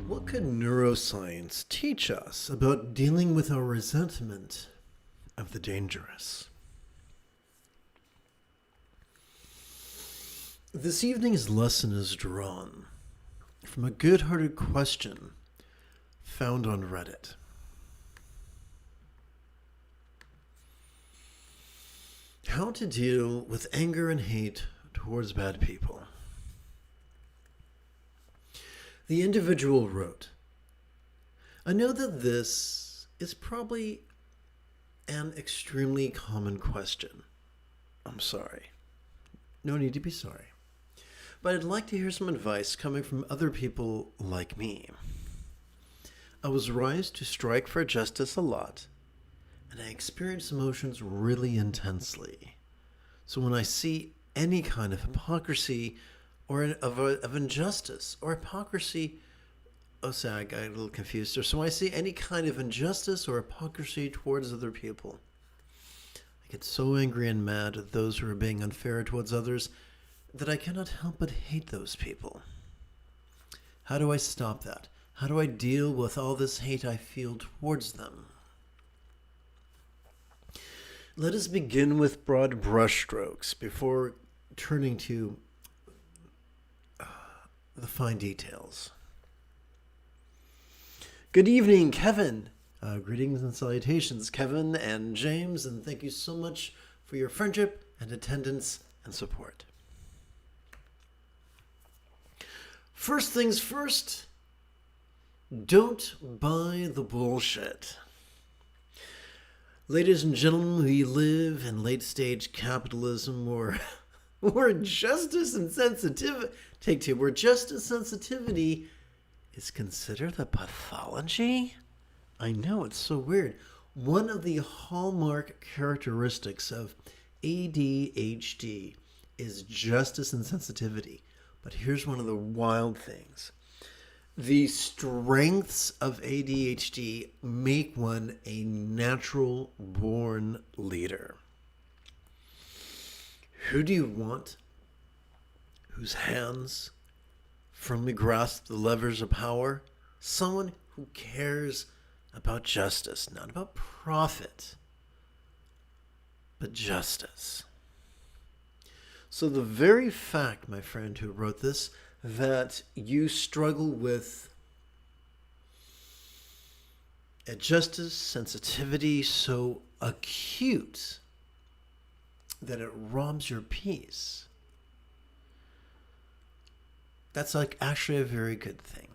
What could neuroscience teach us about dealing with our resentment of the dangerous? This evening's lesson is drawn from a good-hearted question found on Reddit. How to deal with anger and hate towards bad people. The individual wrote, I know that this is probably an extremely common question. I'm sorry. No need to be sorry. But I'd like to hear some advice coming from other people like me. I was raised to strike for justice a lot, and I experience emotions really intensely. So when I see any kind of hypocrisy or of injustice or hypocrisy, I got a little confused there. So when I see any kind of injustice or hypocrisy towards other people, I get so angry and mad at those who are being unfair towards others that I cannot help but hate those people. How do I stop that? How do I deal with all this hate I feel towards them? Let us begin with broad brushstrokes before turning to the fine details. Good evening, Kevin. Greetings and salutations, Kevin and James, and thank you so much for your friendship and attendance and support. First things first, don't buy the bullshit. Ladies and gentlemen, we live in late-stage capitalism where justice and sensitivity, where justice sensitivity is considered a pathology? I know, it's so weird. One of the hallmark characteristics of ADHD is justice and sensitivity. But here's one of the wild things. The strengths of ADHD make one a natural-born leader. Who do you want whose hands firmly grasp the levers of power? Someone who cares about justice, not about profit, but justice. So the very fact, my friend who wrote this, that you struggle with a justice sensitivity so acute that it robs your peace, that's actually a very good thing.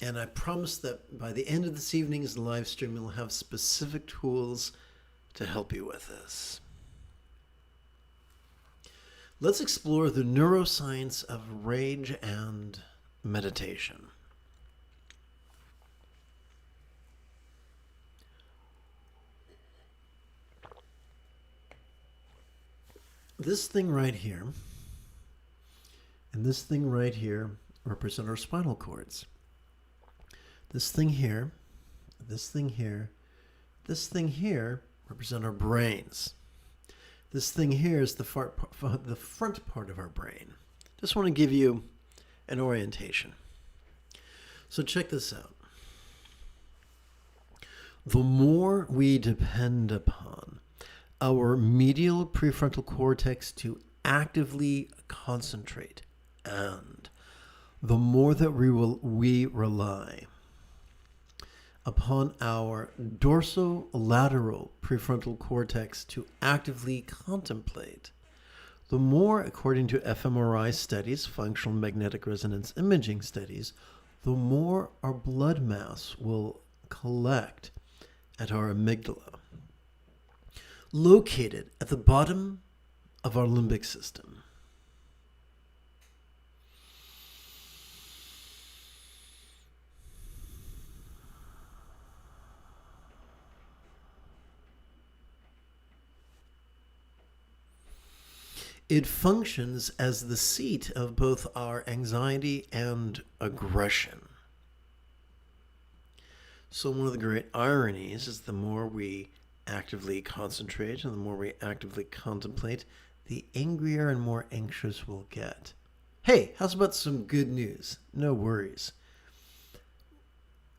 And I promise that by the end of this evening's live stream, we'll have specific tools to help you with this. Let's explore the neuroscience of rage and meditation. This thing right here and this thing right here represent our spinal cords. This thing here, this thing here, this thing here represent our brains. This thing here is the front part of our brain. Just want to give you an orientation. So check this out. The more we depend upon our medial prefrontal cortex to actively concentrate, and the more that we rely upon our dorsolateral prefrontal cortex to actively contemplate, the more, according to fMRI studies, functional magnetic resonance imaging studies, the more our blood mass will collect at our amygdala, located at the bottom of our limbic system. It functions as the seat of both our anxiety and aggression. So one of the great ironies is the more we actively concentrate and the more we actively contemplate, the angrier and more anxious we'll get. Hey, how's about some good news? No worries.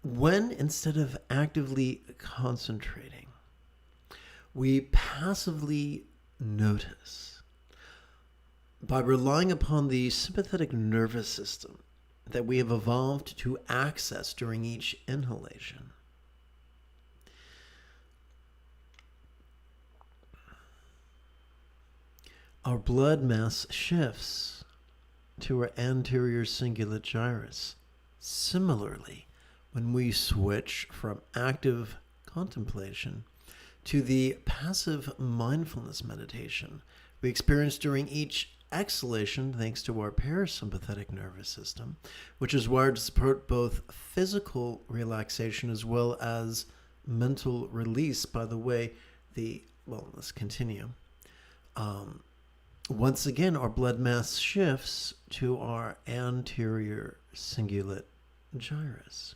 when instead of actively concentrating, we passively notice by relying upon the sympathetic nervous system that we have evolved to access during each inhalation, our blood mass shifts to our anterior cingulate gyrus. Similarly, when we switch from active contemplation to the passive mindfulness meditation we experience during each exhalation, thanks to our parasympathetic nervous system, which is wired to support both physical relaxation as well as mental release. By the way, let's continue. Once again, our blood mass shifts to our anterior cingulate gyrus.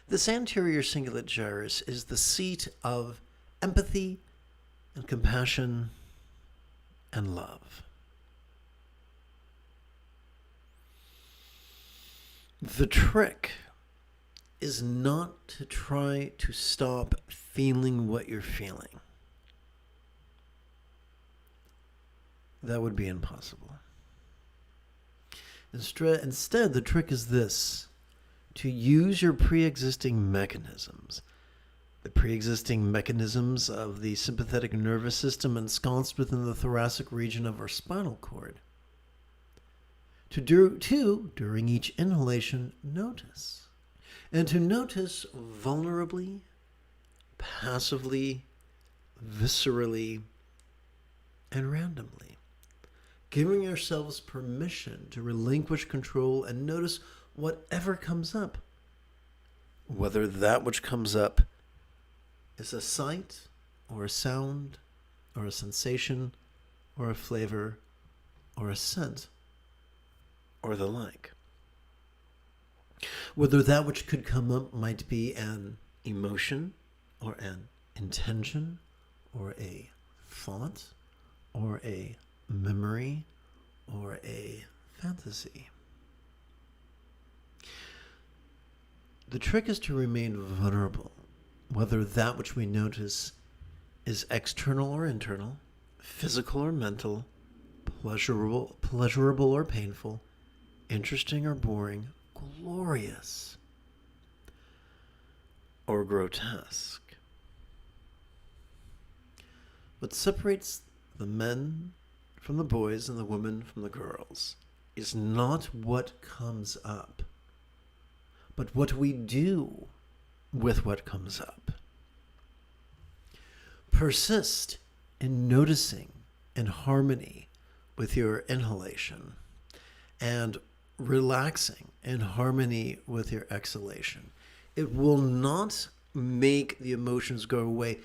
This anterior cingulate gyrus is the seat of empathy and compassion and love. The trick is not to try to stop feeling what you're feeling. That would be impossible. Instead, the trick is this: to use your pre-existing mechanisms. The pre-existing mechanisms of the sympathetic nervous system ensconced within the thoracic region of our spinal cord. During each inhalation, notice. And to notice vulnerably, passively, viscerally, and randomly. Giving ourselves permission to relinquish control and notice whatever comes up. Whether that which comes up is a sight, or a sound, or a sensation, or a flavor, or a scent, or the like. Whether that which could come up might be an emotion, or an intention, or a thought, or a memory, or a fantasy. The trick is to remain vulnerable, whether that which we notice is external or internal, physical or mental, pleasurable or painful, interesting or boring, glorious or grotesque. What separates the men from the boys and the women from the girls is not what comes up, but what we do with what comes up. Persist in noticing in harmony with your inhalation and relaxing in harmony with your exhalation. It will not make the emotions go away.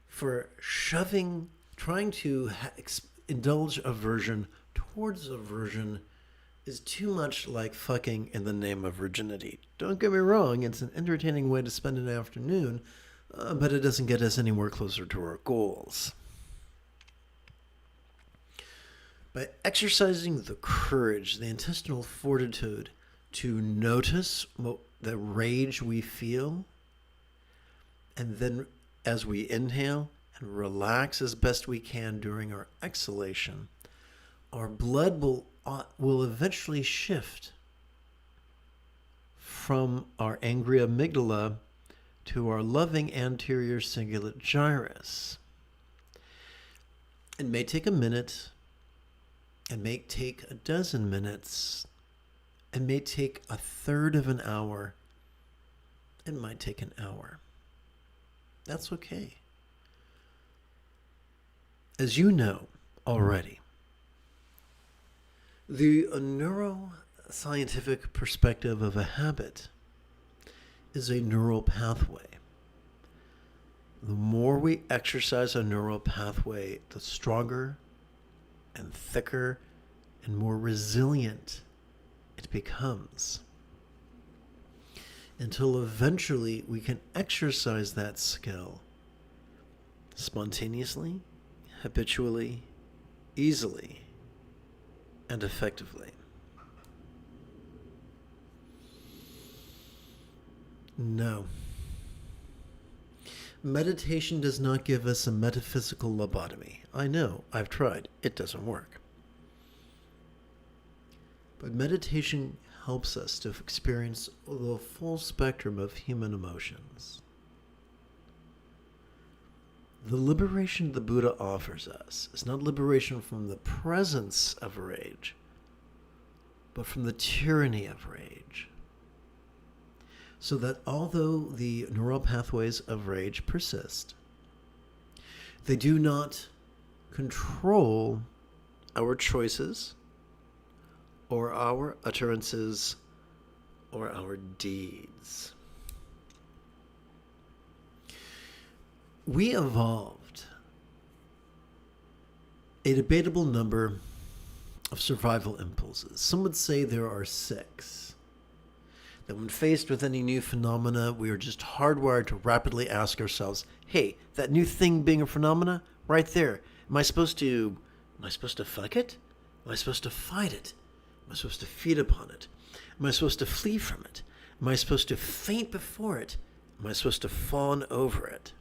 For trying to indulge aversion towards aversion is too much like fucking in the name of virginity. Don't get me wrong, it's an entertaining way to spend an afternoon, but it doesn't get us anywhere closer to our goals. By exercising the courage, the intestinal fortitude to notice the rage we feel, and then as we inhale and relax as best we can during our exhalation, our blood will eventually shift from our angry amygdala to our loving anterior cingulate gyrus. It may take a minute, it may take a dozen minutes, it may take a third of an hour, it might take an hour. That's okay. As you know already, the neuroscientific perspective of a habit is a neural pathway. The more we exercise a neural pathway, the stronger and thicker and more resilient it becomes, until eventually we can exercise that skill spontaneously, habitually, easily, and effectively. No. Meditation does not give us a metaphysical lobotomy. I know, I've tried. It doesn't work. But meditation helps us to experience the full spectrum of human emotions. The liberation the Buddha offers us is not liberation from the presence of rage, but from the tyranny of rage. So that although the neural pathways of rage persist, they do not control our choices or our utterances or our deeds. We evolved a debatable number of survival impulses. Some would say there are 6. That when faced with any new phenomena, we are just hardwired to rapidly ask ourselves, hey, that new thing being a phenomena, right there, am I supposed to fuck it? Am I supposed to fight it? Am I supposed to feed upon it? Am I supposed to flee from it? Am I supposed to faint before it? Am I supposed to fawn over it?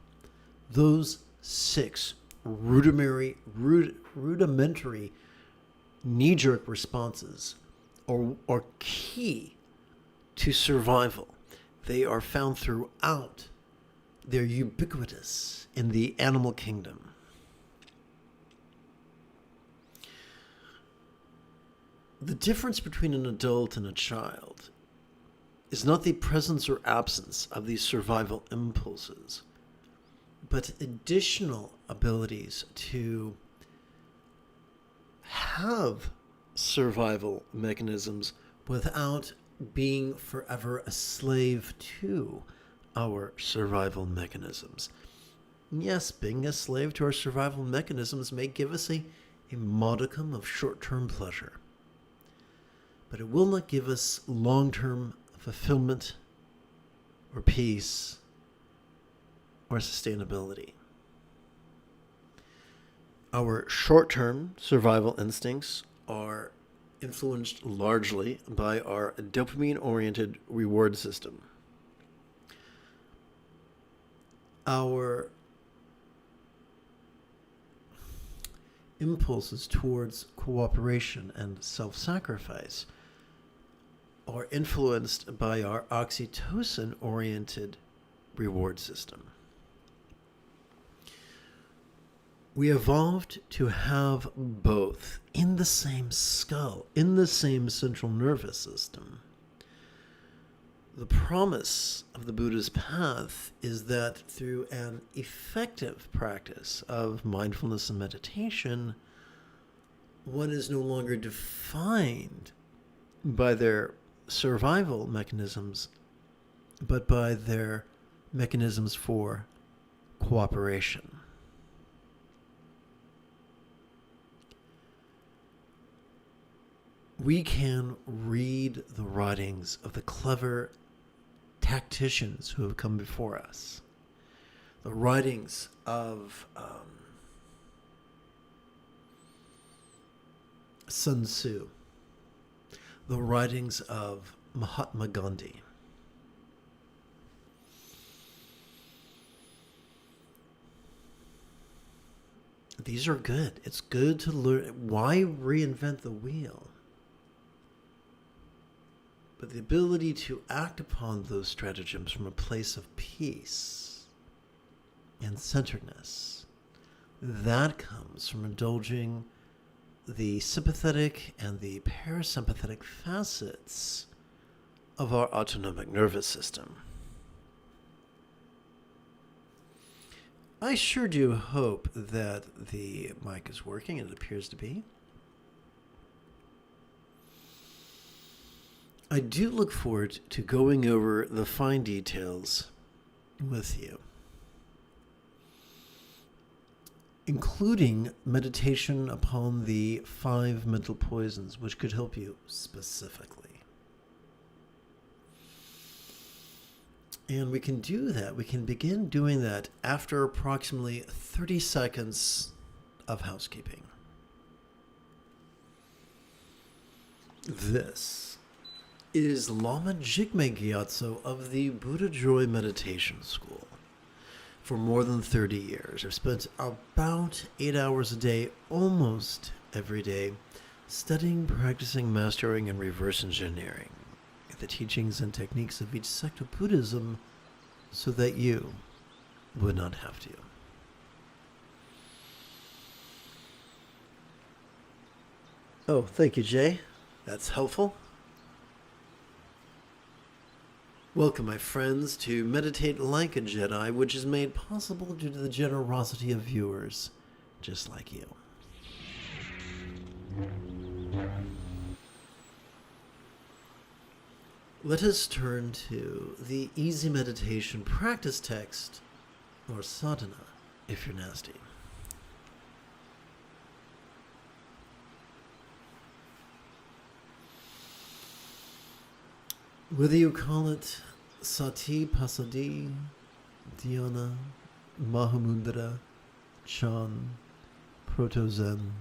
Those 6 rudimentary knee-jerk responses are key to survival. They are found throughout. They're ubiquitous in the animal kingdom. The difference between an adult and a child is not the presence or absence of these survival impulses, but additional abilities to have survival mechanisms without being forever a slave to our survival mechanisms. Yes, being a slave to our survival mechanisms may give us a modicum of short-term pleasure, but it will not give us long-term fulfillment or peace or sustainability. Our short-term survival instincts are influenced largely by our dopamine-oriented reward system. Our impulses towards cooperation and self-sacrifice are influenced by our oxytocin-oriented reward system. We evolved to have both in the same skull, in the same central nervous system. The promise of the Buddha's path is that through an effective practice of mindfulness and meditation, one is no longer defined by their survival mechanisms, but by their mechanisms for cooperation. We can read the writings of the clever tacticians who have come before us. The writings of Sun Tzu. The writings of Mahatma Gandhi. These are good. It's good to learn. Why reinvent the wheel? But the ability to act upon those stratagems from a place of peace and centeredness, that comes from indulging the sympathetic and the parasympathetic facets of our autonomic nervous system. I sure do hope that the mic is working, and it appears to be. I do look forward to going over the fine details with you, including meditation upon the 5 mental poisons, which could help you specifically. And we can do that. We can begin doing that after approximately 30 seconds of housekeeping. This is Lama Jigme Gyatso of the Buddha Joy Meditation School. For more than 30 years, I've spent about 8 hours a day, almost every day, studying, practicing, mastering, and reverse engineering the teachings and techniques of each sect of Buddhism so that you would not have to. Oh, thank you, Jay. That's helpful. Welcome, my friends, to Meditate Like a Jedi, which is made possible due to the generosity of viewers just like you. Let us turn to the easy meditation practice text, or sadhana, if you're nasty. Whether you call it Sati Pasadi, Dhyana, Mahamudra, Chan, Proto-Zen,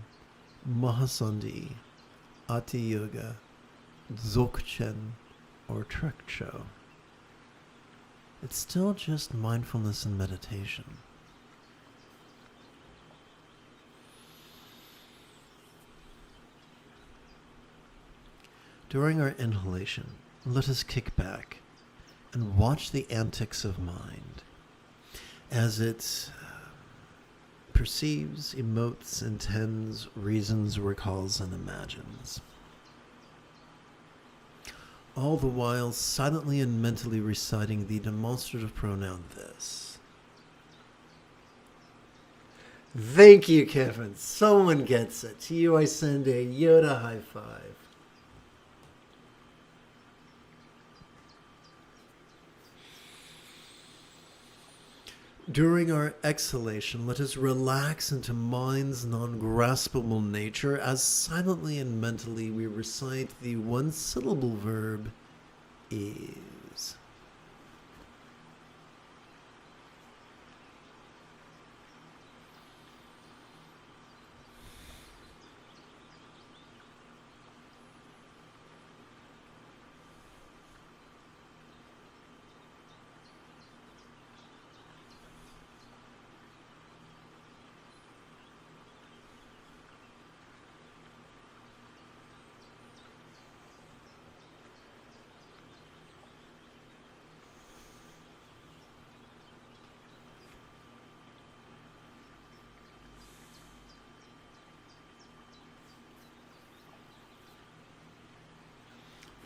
Mahasandhi, Ati Yoga, Dzogchen, or Trekcho, it's still just mindfulness and meditation. During our inhalation, let us kick back and watch the antics of mind as it perceives, emotes, intends, reasons, recalls, and imagines. All the while silently and mentally reciting the demonstrative pronoun this. Thank you, Kevin. Someone gets it. To you I send a Yoda high five. During our exhalation, let us relax into mind's non-graspable nature as silently and mentally we recite the one-syllable verb, is.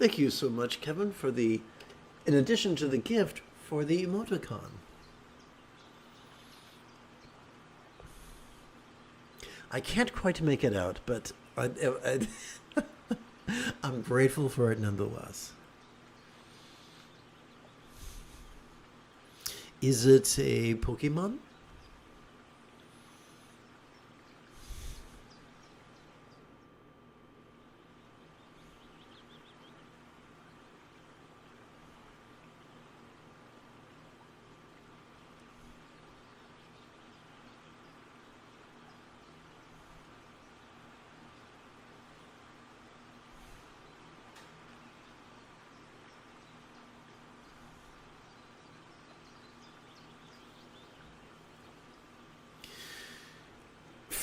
Thank you so much, Kevin, for in addition to the gift, for the emoticon. I can't quite make it out, but I'm grateful for it nonetheless. Is it a Pokemon?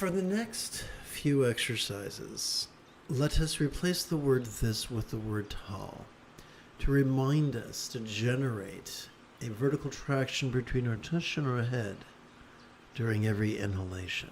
For the next few exercises, let us replace the word this with the word tal to remind us to generate a vertical traction between our tush and our head during every inhalation.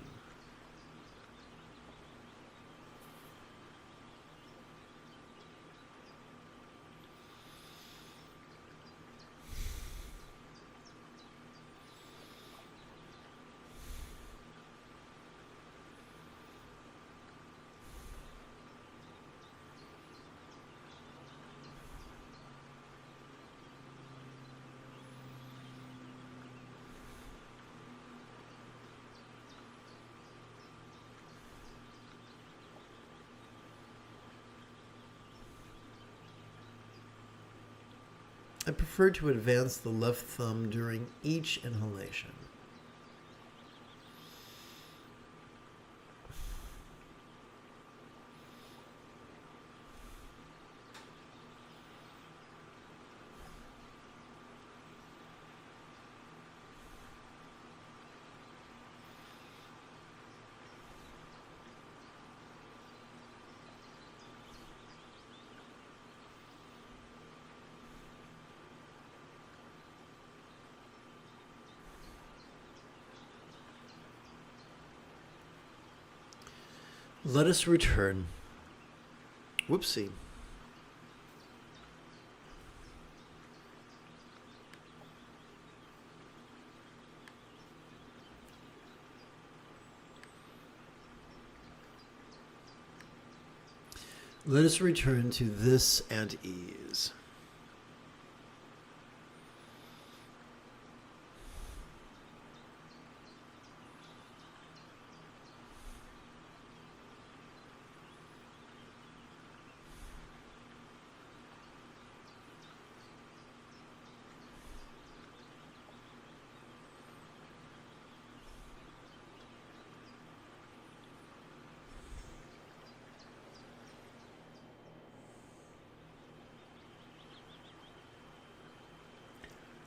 I prefer to advance the left thumb during each inhalation. Let us return. Whoopsie. Let us return to this and ease.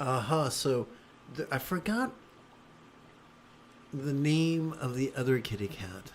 Aha, so I forgot the name of the other kitty cat.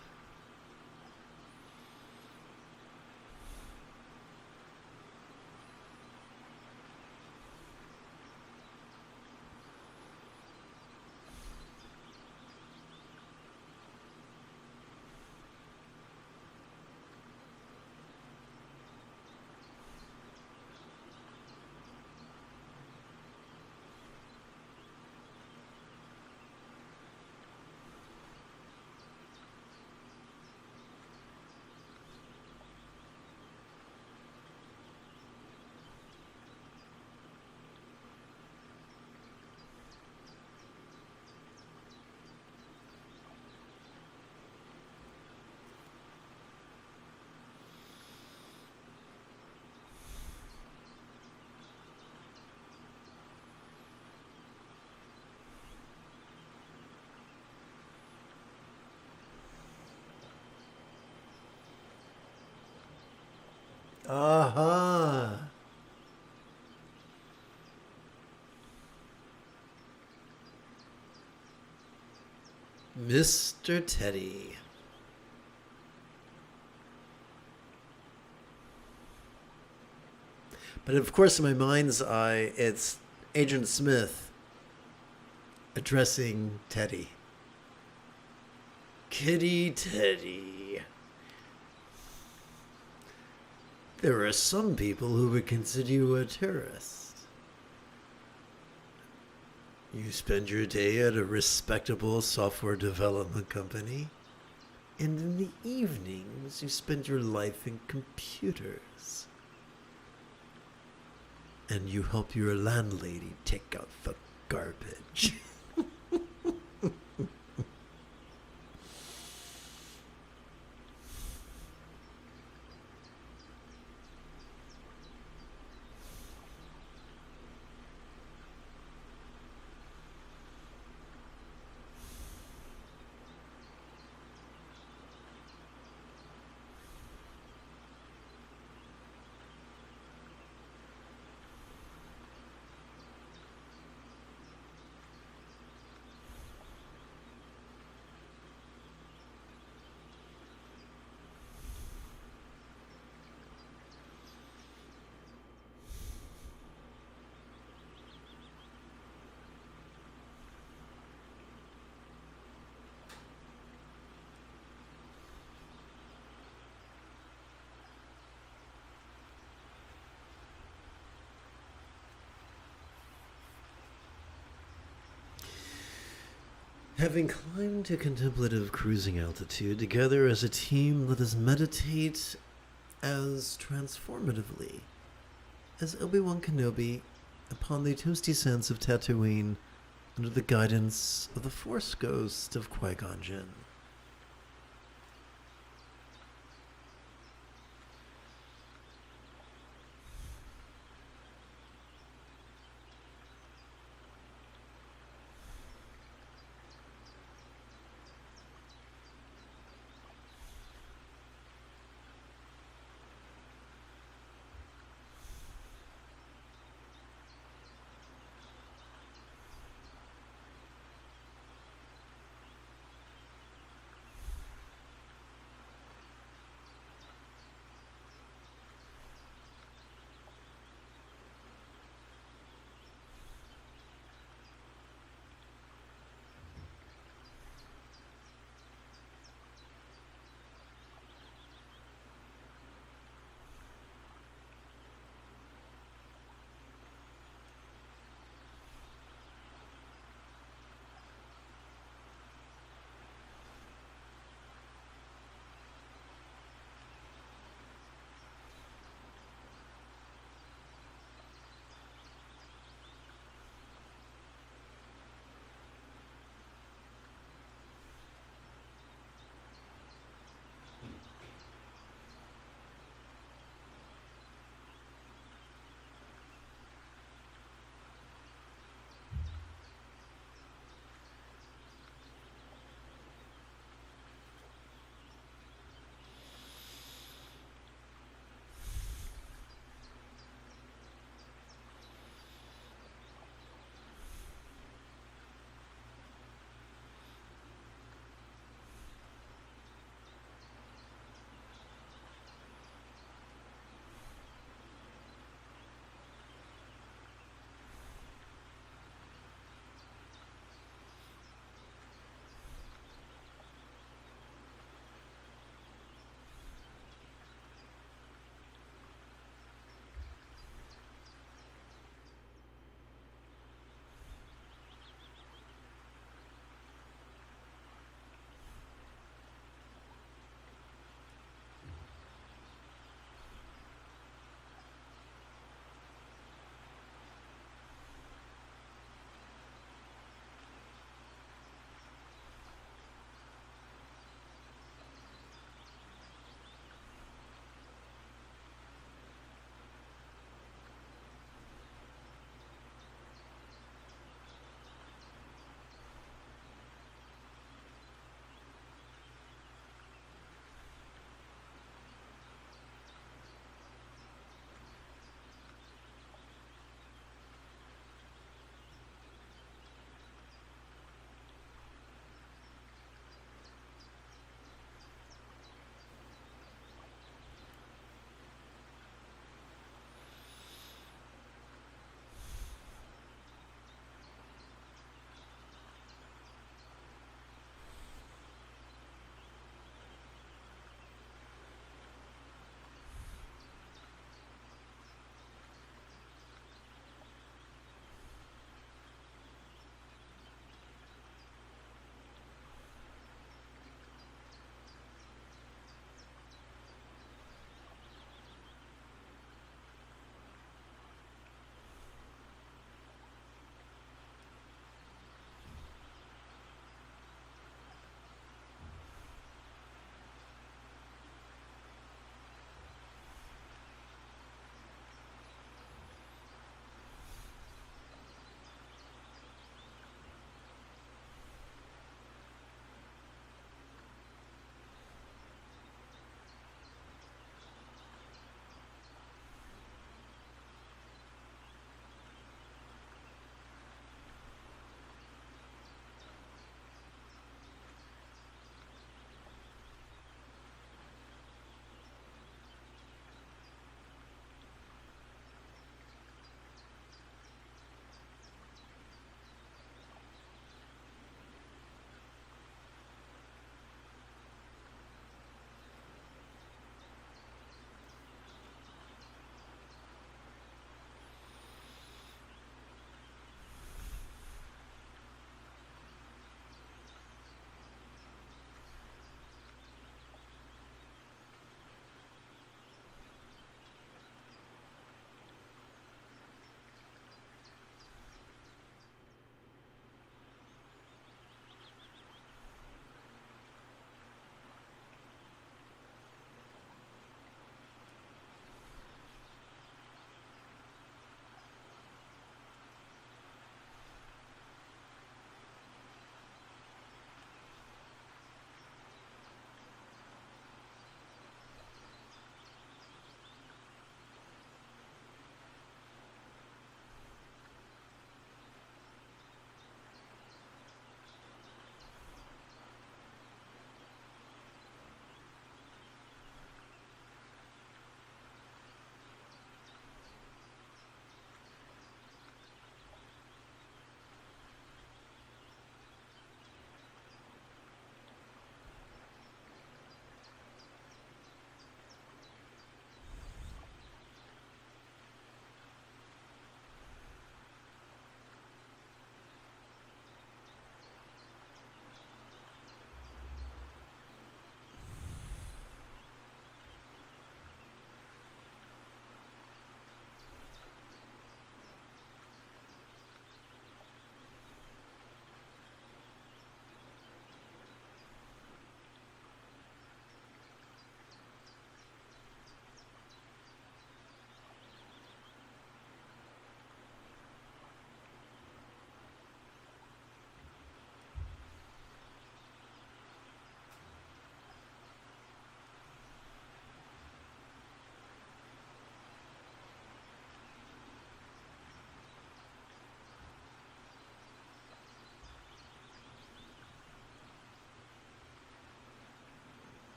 Aha! Mr. Teddy. But of course, in my mind's eye, it's Agent Smith addressing Teddy. Kitty Teddy. There are some people who would consider you a terrorist. You spend your day at a respectable software development company, and in the evenings you spend your life in computers. And you help your landlady take out the garbage. Having climbed to contemplative cruising altitude together as a team, let us meditate as transformatively as Obi-Wan Kenobi upon the toasty sands of Tatooine under the guidance of the Force ghost of Qui-Gon Jinn.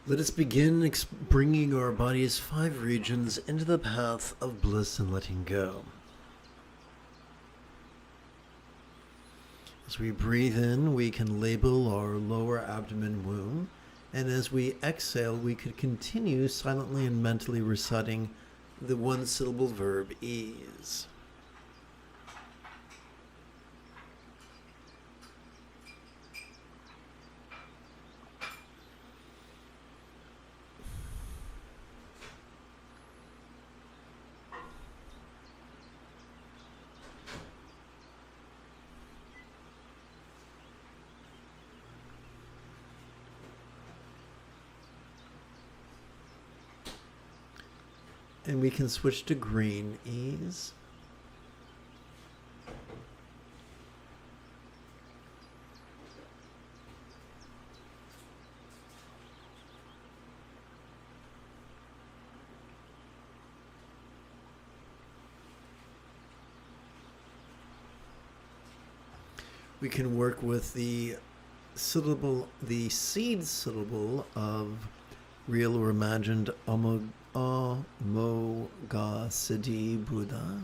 Let us begin bringing our body's 5 regions into the path of bliss and letting go. As we breathe in, we can label our lower abdomen womb, and as we exhale, we could continue silently and mentally reciting the one-syllable verb ease. And we can switch to green ease. We can work with the syllable, the seed syllable of real or imagined Amoghasiddhi Buddha.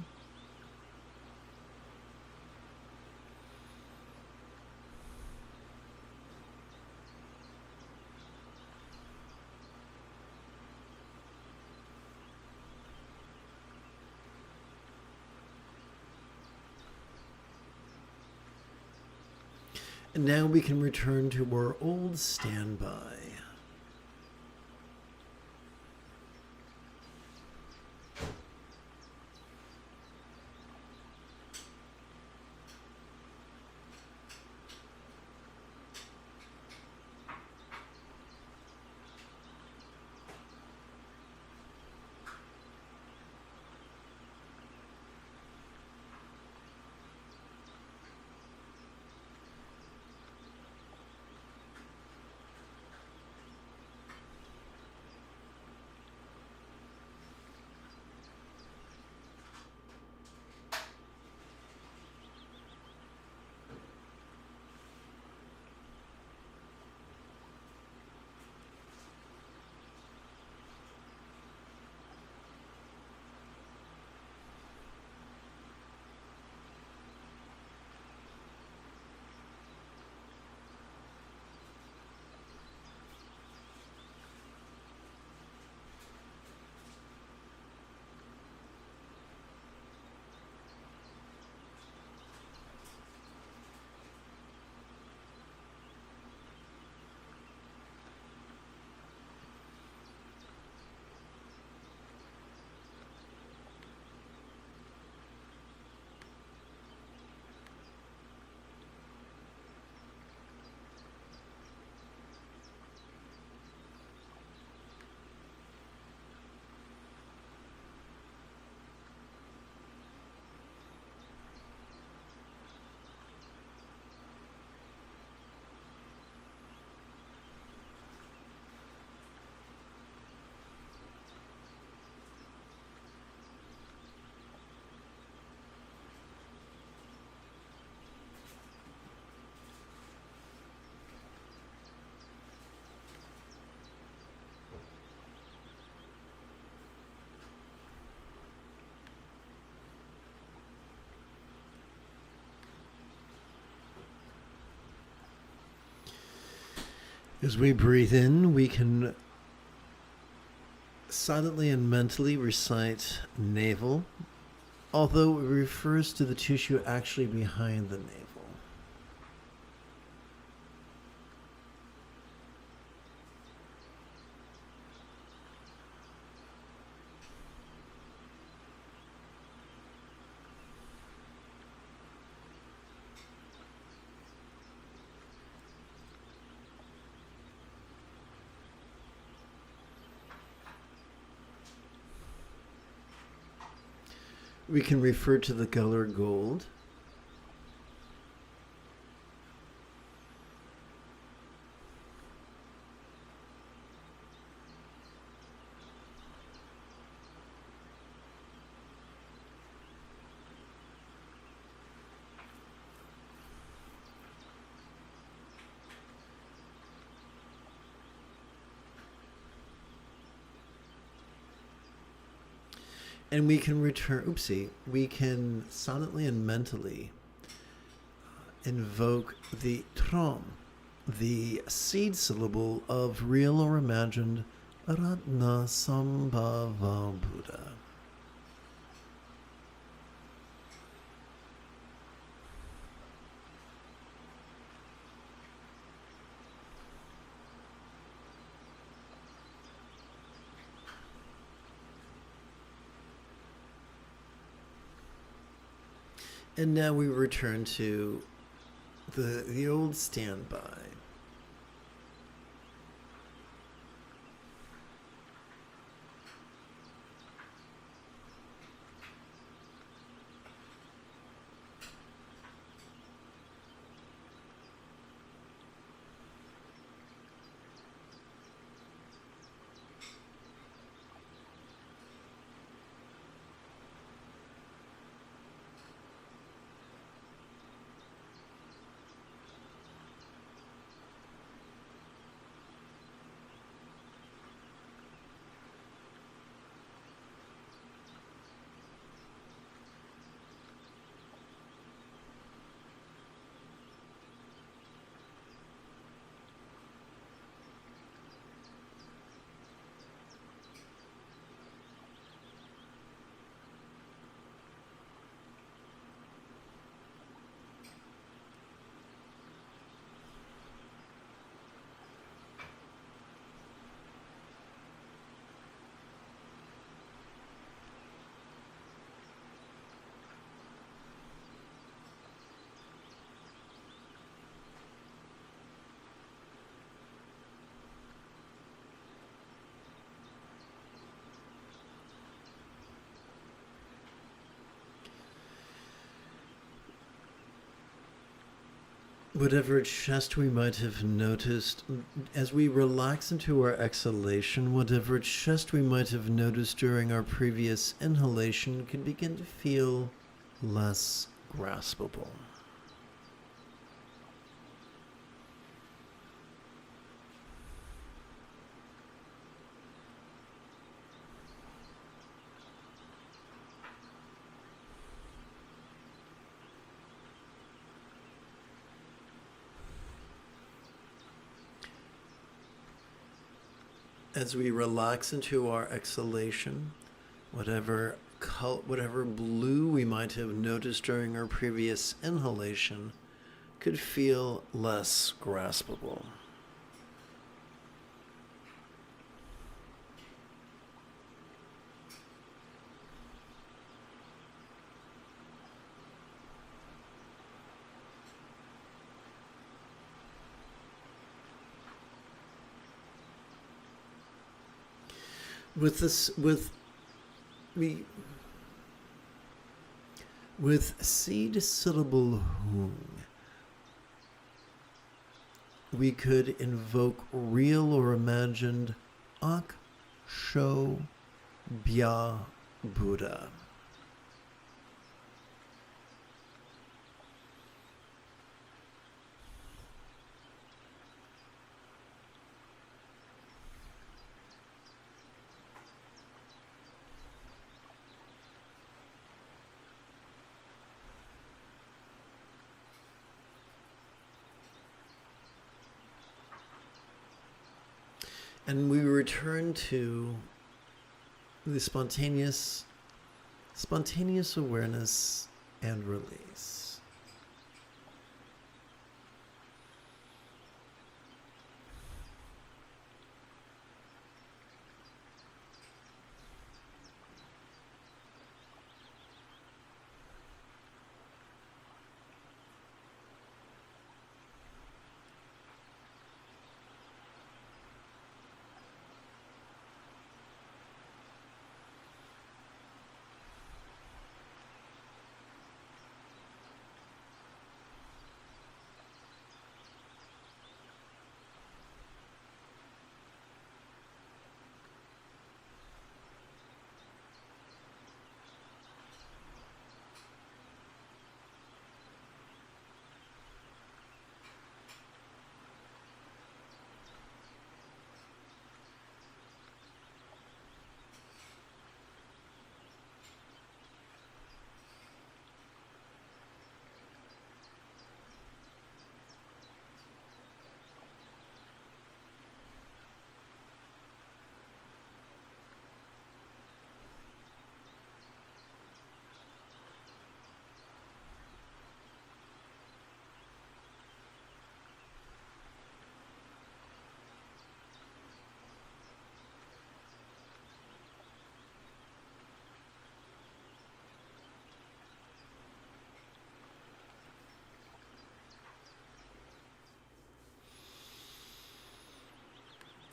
And now we can return to our old standby. As we breathe in, we can silently and mentally recite navel, although it refers to the tissue actually behind the navel. We can refer to the color gold. And we can we can silently and mentally invoke the trom, the seed syllable of real or imagined Ratna Sambhava Buddha. And now we return to the old standby. Whatever chest we might have noticed, as we relax into our exhalation, whatever chest we might have noticed during our previous inhalation can begin to feel less graspable. As we relax into our exhalation, whatever blue we might have noticed during our previous inhalation could feel less graspable. With seed syllable hung, we could invoke real or imagined Ak Sho Bya Buddha. And we return to the spontaneous awareness and release.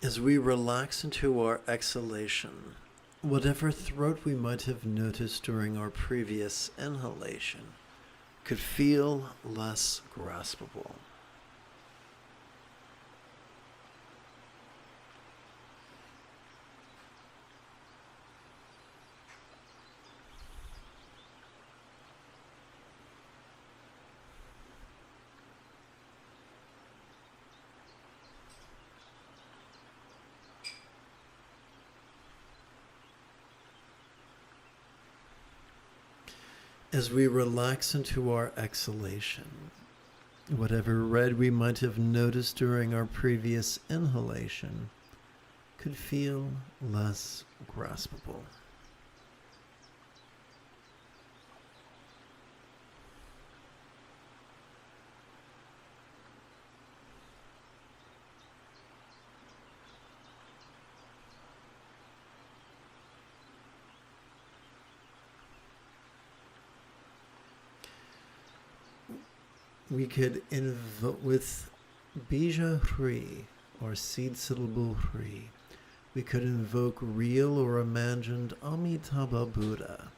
As we relax into our exhalation, whatever throat we might have noticed during our previous inhalation could feel less graspable. As we relax into our exhalation, whatever red we might have noticed during our previous inhalation could feel less graspable. We could invoke with Bija Hri, or seed syllable Hri, we could invoke real or imagined Amitabha Buddha.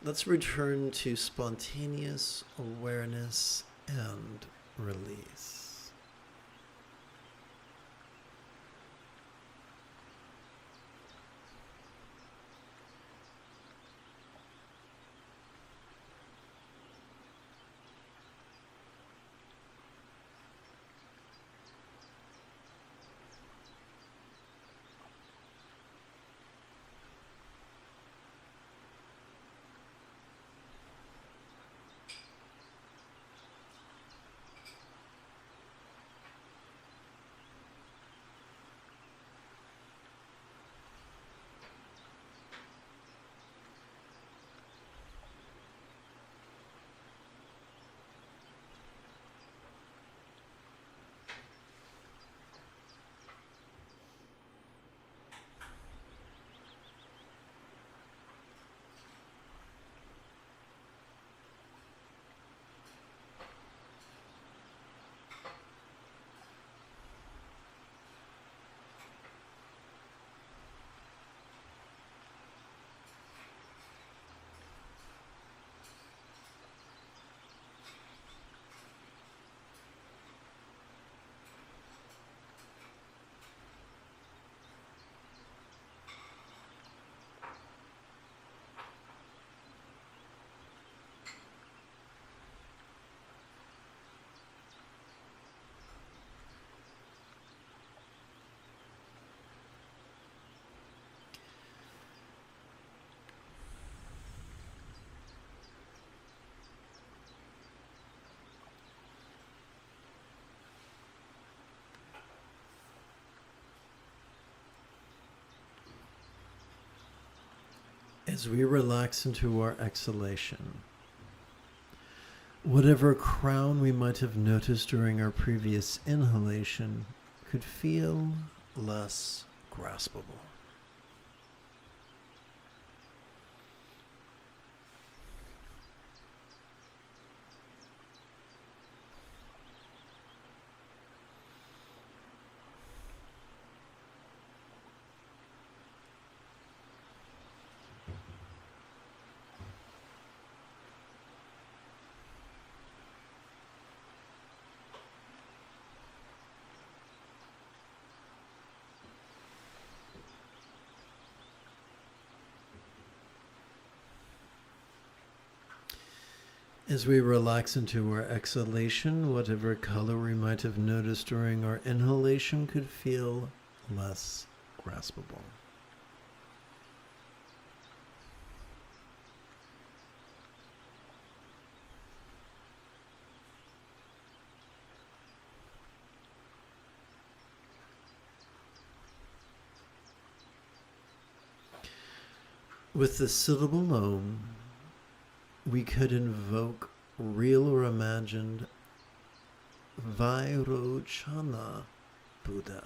Let's return to spontaneous awareness and release. As we relax into our exhalation, whatever crown we might have noticed during our previous inhalation could feel less graspable. As we relax into our exhalation, whatever color we might have noticed during our inhalation could feel less graspable. With the syllable Om, we could invoke real or imagined Vairochana Buddha.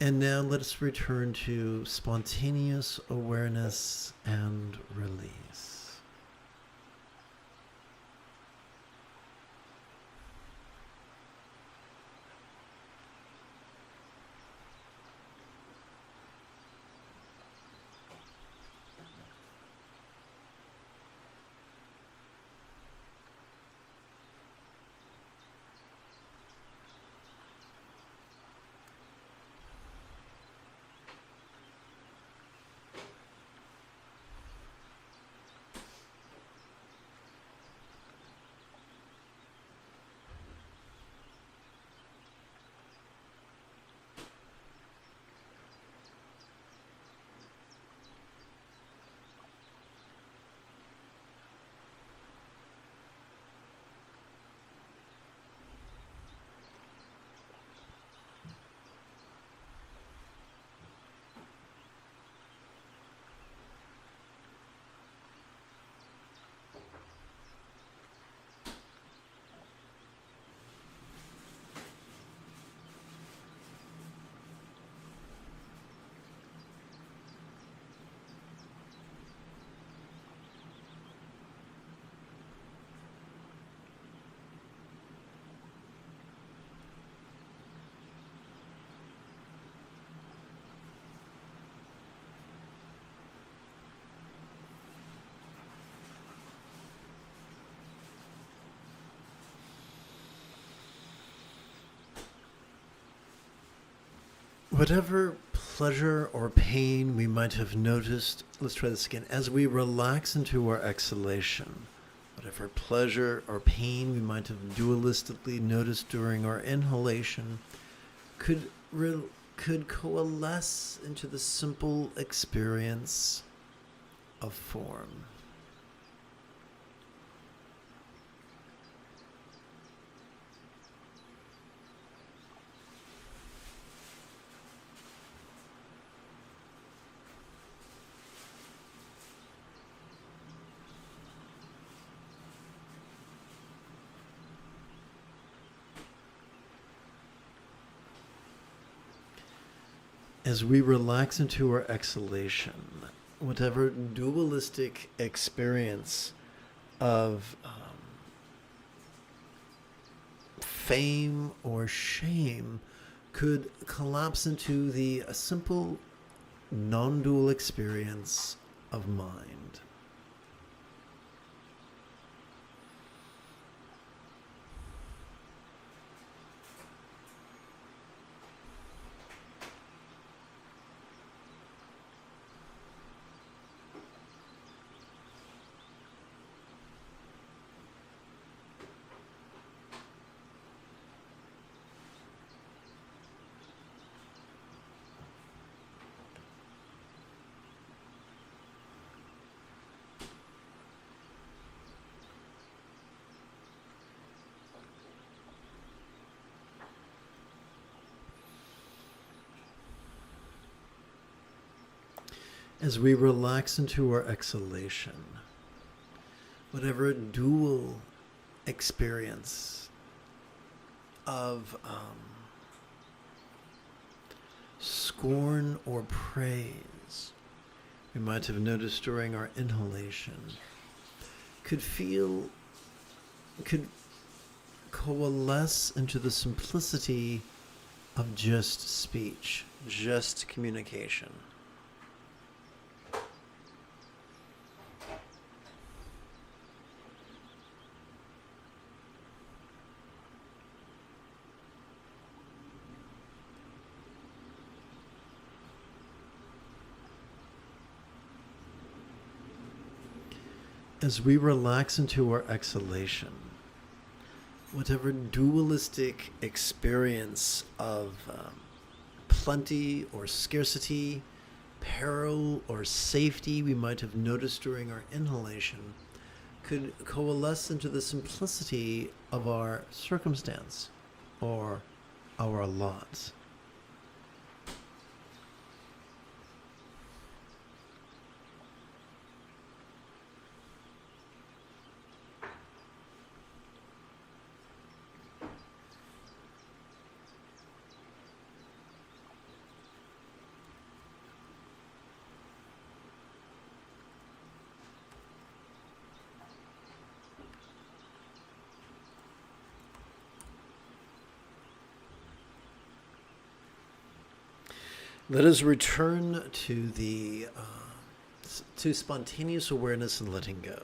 And now let's return to spontaneous awareness and release. Whatever pleasure or pain we might have noticed, let's try this again, as we relax into our exhalation, whatever pleasure or pain we might have dualistically noticed during our inhalation could coalesce into the simple experience of form. As we relax into our exhalation, whatever dualistic experience of fame or shame could collapse into the simple non-dual experience of mind. As we relax into our exhalation, whatever dual experience of scorn or praise we might have noticed during our inhalation could coalesce into the simplicity of just speech, just communication. As we relax into our exhalation, whatever dualistic experience of plenty or scarcity, peril or safety we might have noticed during our inhalation could coalesce into the simplicity of our circumstance or our lot. Let us return to spontaneous awareness and letting go.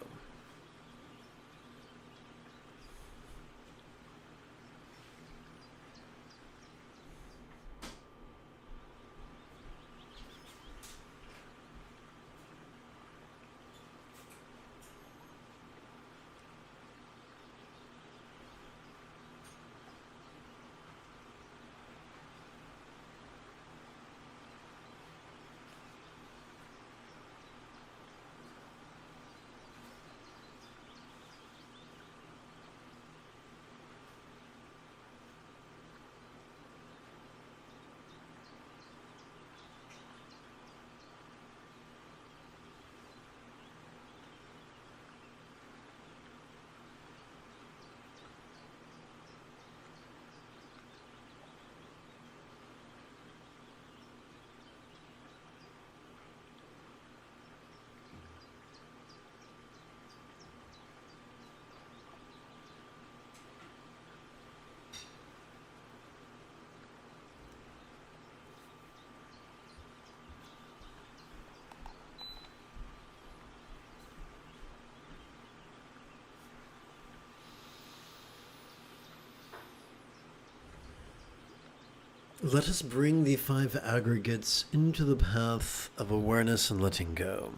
Let us bring the 5 aggregates into the path of awareness and letting go.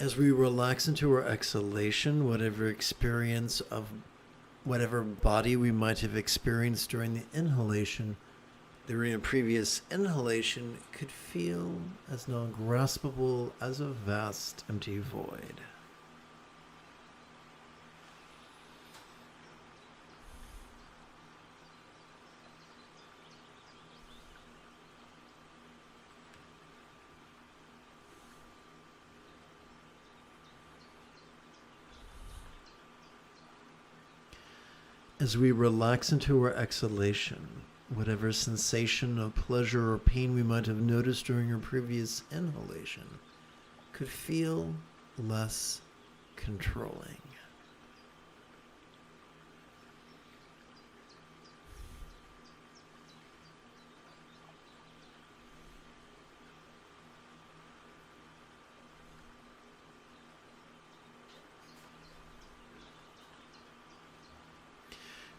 As we relax into our exhalation, whatever experience of whatever body we might have experienced during the inhalation, during a previous inhalation, could feel as non-graspable as a vast empty void. As we relax into our exhalation, whatever sensation of pleasure or pain we might have noticed during our previous inhalation could feel less controlling.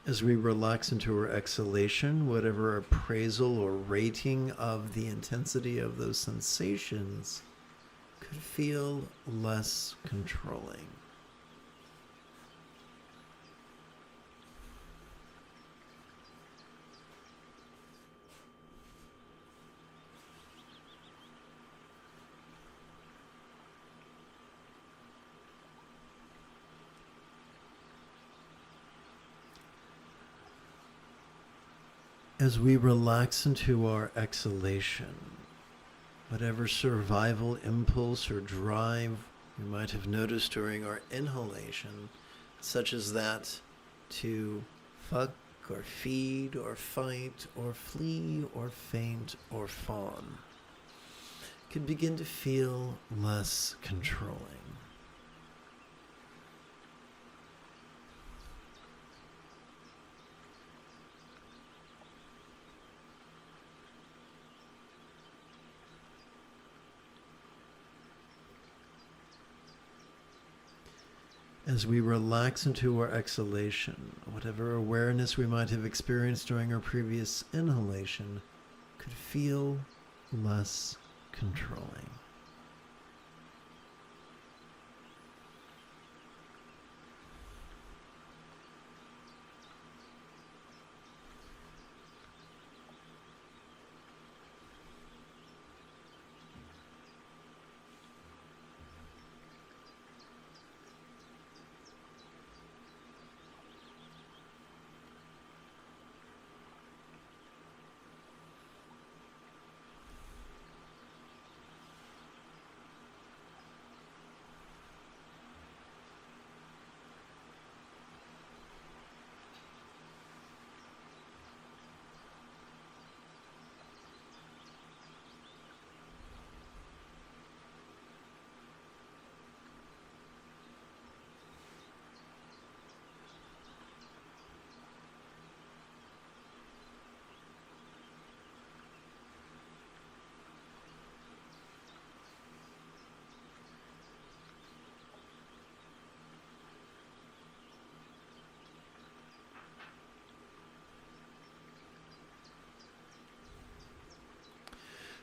As we relax into our exhalation, whatever appraisal or rating of the intensity of those sensations could feel less controlling. As we relax into our exhalation, whatever survival impulse or drive we might have noticed during our inhalation, such as that to fuck or feed or fight or flee or faint or fawn, could begin to feel less controlling. As we relax into our exhalation, whatever awareness we might have experienced during our previous inhalation could feel less controlling.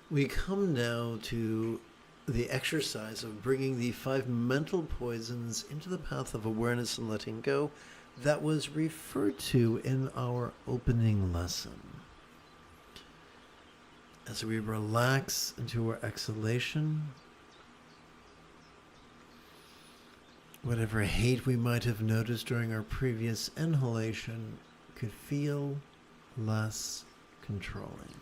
We come now to the exercise of bringing the 5 mental poisons into the path of awareness and letting go that was referred to in our opening lesson. As we relax into our exhalation, whatever hate we might have noticed during our previous inhalation could feel less controlling.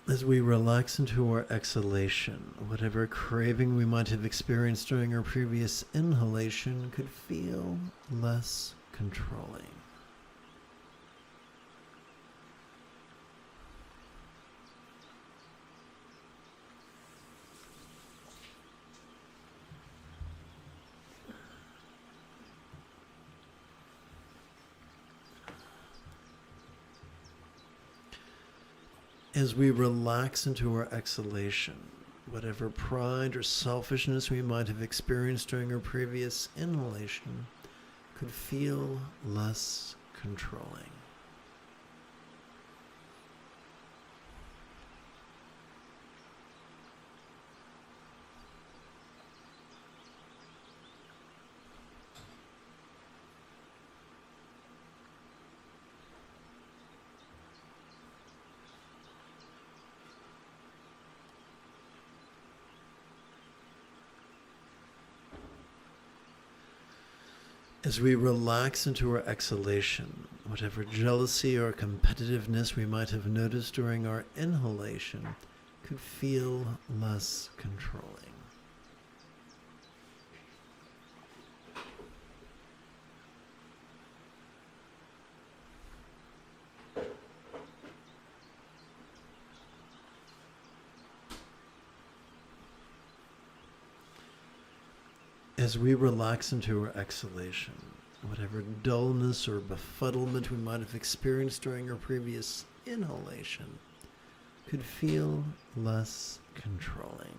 As we relax into our exhalation, whatever craving we might have experienced during our previous inhalation could feel less controlling. As we relax into our exhalation, whatever pride or selfishness we might have experienced during our previous inhalation could feel less controlling. As we relax into our exhalation, whatever jealousy or competitiveness we might have noticed during our inhalation could feel less controlling. As we relax into our exhalation, whatever dullness or befuddlement we might have experienced during our previous inhalation could feel less controlling.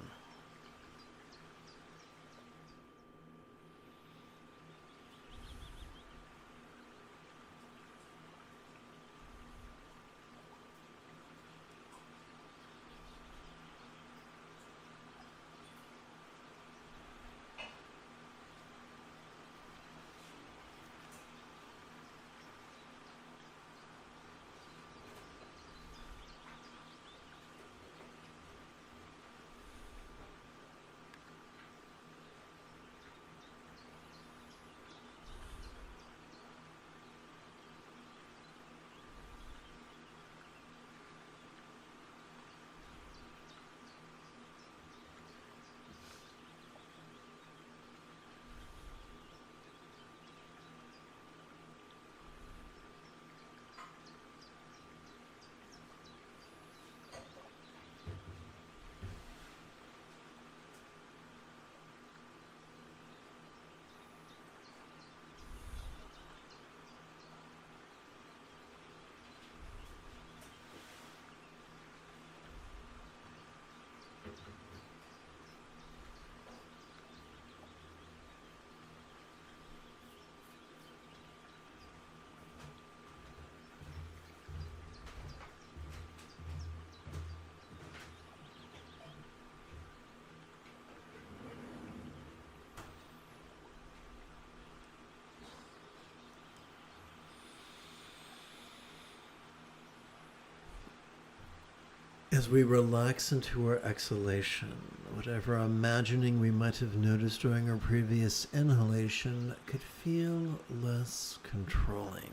As we relax into our exhalation, Whatever imagining we might have noticed during our previous inhalation could feel less controlling.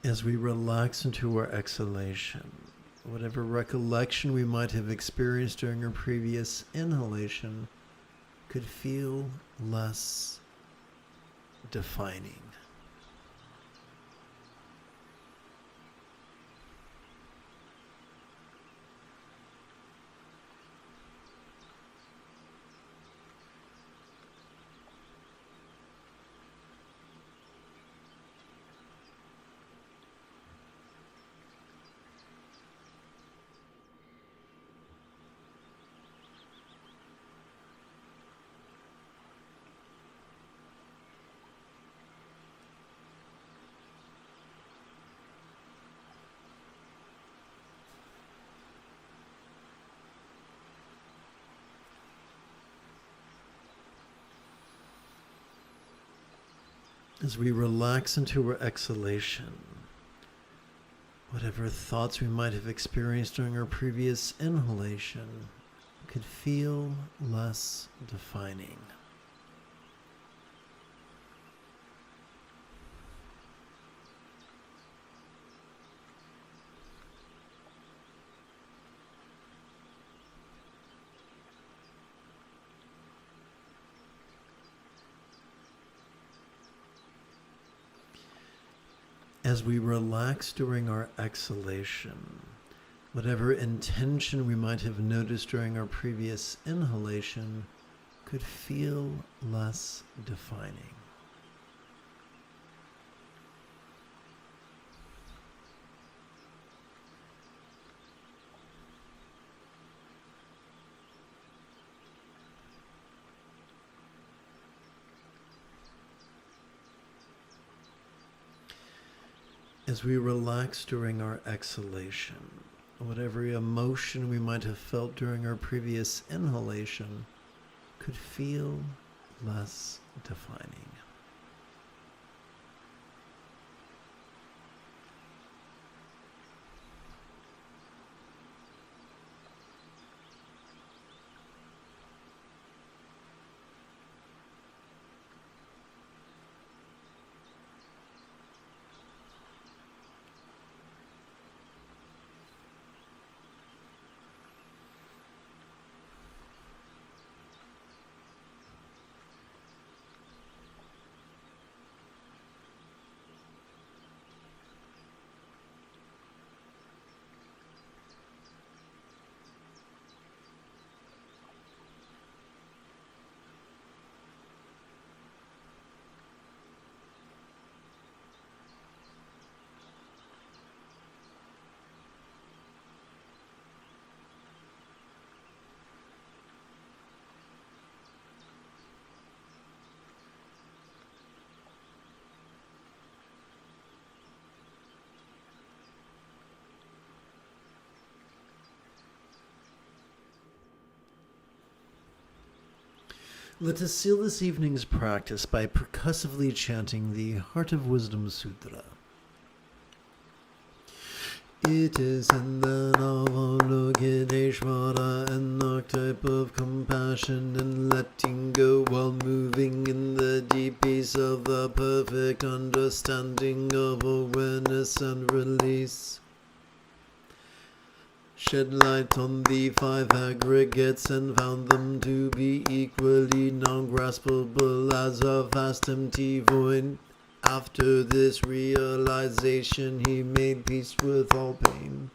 As we relax into our exhalation, whatever recollection we might have experienced during our previous inhalation could feel less defining. As we relax into our exhalation, whatever thoughts we might have experienced during our previous inhalation could feel less defining. As we relax during our exhalation, whatever intention we might have noticed during our previous inhalation could feel less defining. As we relax during our exhalation, whatever emotion we might have felt during our previous inhalation could feel less defining. Let us seal this evening's practice by percussively chanting the Heart of Wisdom Sutra. It is in the Avalokiteshvara and archetype of compassion and letting go while moving in the deep peace of the perfect understanding of awareness and release. Shed light on the five aggregates and found them to be equally non-graspable as a vast empty void. After this realization, he made peace with all pain.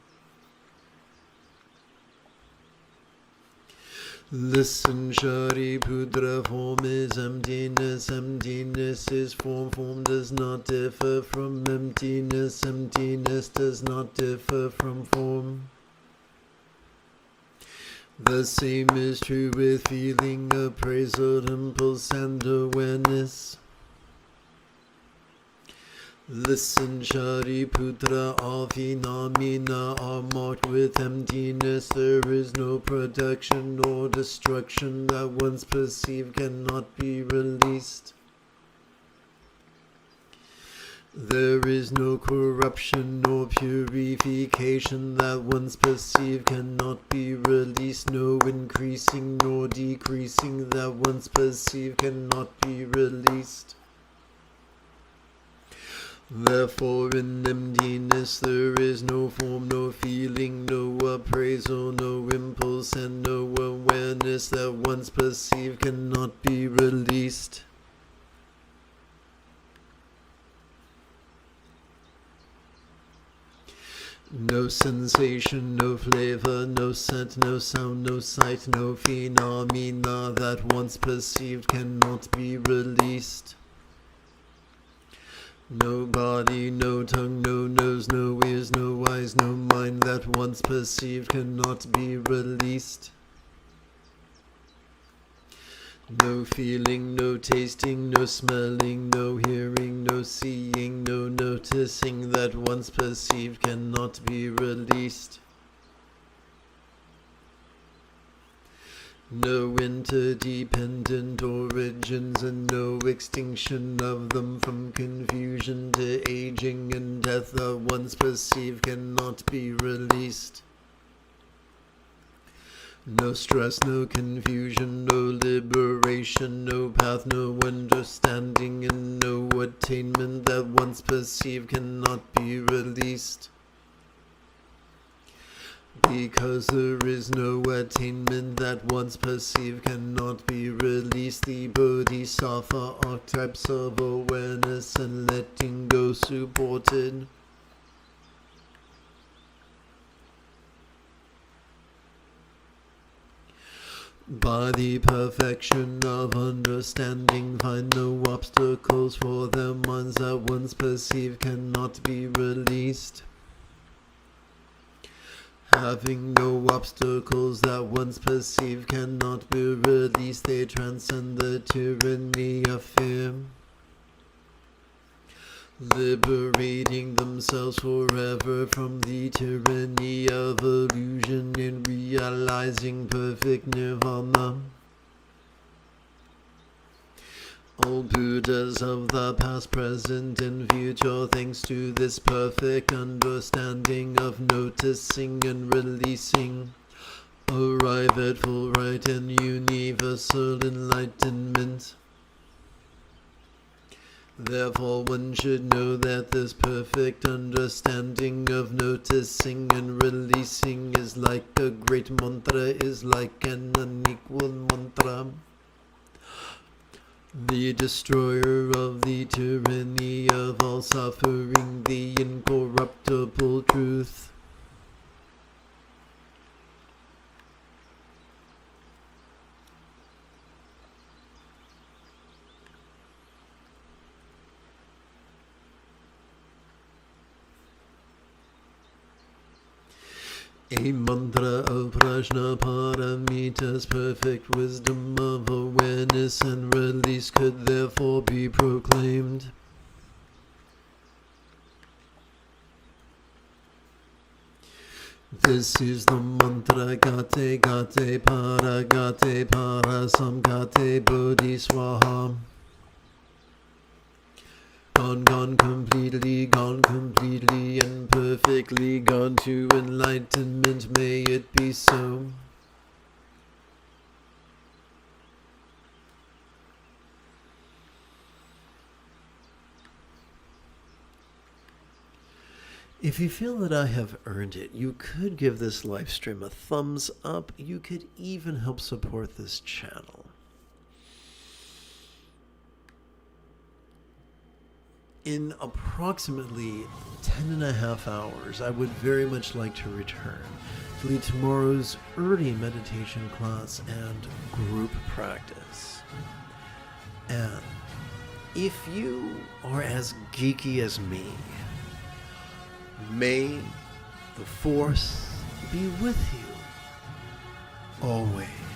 Listen, Shariputra, form is emptiness, emptiness is form, form does not differ from emptiness, emptiness does not differ from form. The same is true with feeling, appraisal, impulse, and awareness. Listen, Shariputra, Avinamina are marked with emptiness. There is no production nor destruction that once perceived cannot be released. There is no corruption nor purification that once perceived cannot be released. No increasing nor decreasing that once perceived cannot be released. Therefore in emptiness there is no form, no feeling, no appraisal, no impulse, and no awareness that once perceived cannot be released. No sensation, no flavor, no scent, no sound, no sight, no phenomena that once perceived cannot be released. No body, no tongue, no nose, no ears, no eyes, no mind that once perceived cannot be released. No feeling, no tasting, no smelling, no hearing, no seeing, no noticing that once perceived cannot be released. No interdependent origins and no extinction of them from confusion to aging and death that once perceived cannot be released. No stress, no confusion, no liberation, no path, no understanding, and no attainment that once perceived cannot be released. Because there is no attainment that once perceived cannot be released, the Bodhisattva archetypes of awareness and letting go supported. By the perfection of understanding, find no obstacles for their minds that once perceived cannot be released. Having no obstacles that once perceived cannot be released, they transcend the tyranny of fear, liberating themselves forever from the tyranny of illusion and realizing perfect nirvana. All Buddhas of the past, present, and future, thanks to this perfect understanding of noticing and releasing, arrive at full right and universal enlightenment. Therefore one should know that this perfect understanding of noticing and releasing is like a great mantra, is like an unequal mantra, the destroyer of the tyranny of all suffering, the incorruptible truth. A mantra of Prajnaparamita's perfect wisdom of awareness and release could therefore be proclaimed. This is the mantra Gate Gate Para Samgate Bodhi Swaha. Gone completely and perfectly gone to enlightenment, may it be so. If you feel that I have earned it, you could give this live stream a thumbs up. You could even help support this channel. In approximately 10.5 hours, I would very much like to return to lead tomorrow's early meditation class and group practice. And if you are as geeky as me, may the Force be with you always.